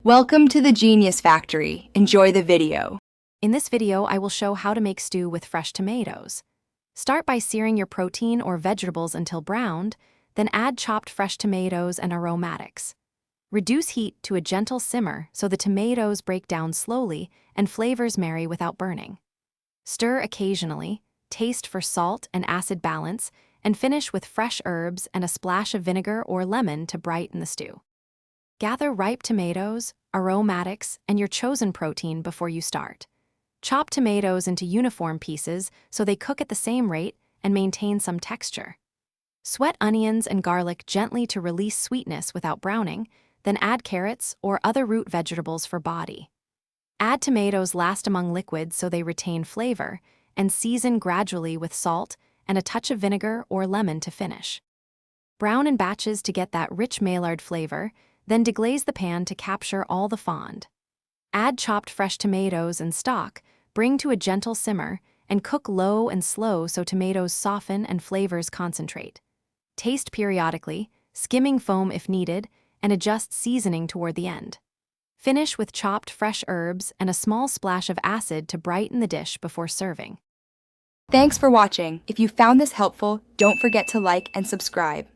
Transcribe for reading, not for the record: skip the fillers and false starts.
Welcome to the Genius Factory. Enjoy the video. In this video, I will show how to make stew with fresh tomatoes. Start by searing your protein or vegetables until browned, then add chopped fresh tomatoes and aromatics. Reduce heat to a gentle simmer so the tomatoes break down slowly and flavors marry without burning. Stir occasionally, taste for salt and acid balance, and finish with fresh herbs and a splash of vinegar or lemon to brighten the stew. Gather ripe tomatoes, aromatics, and your chosen protein before you start. Chop tomatoes into uniform pieces so they cook at the same rate and maintain some texture. Sweat onions and garlic gently to release sweetness without browning, then add carrots or other root vegetables for body. Add tomatoes last among liquids so they retain flavor, and season gradually with salt and a touch of vinegar or lemon to finish. Brown in batches to get that rich Maillard flavor, then deglaze the pan to capture all the fond. Add chopped fresh tomatoes and stock, bring to a gentle simmer, and cook low and slow so tomatoes soften and flavors concentrate. Taste periodically, skimming foam if needed, and adjust seasoning toward the end. Finish with chopped fresh herbs and a small splash of acid to brighten the dish before serving. Thanks for watching. If you found this helpful, don't forget to like and subscribe.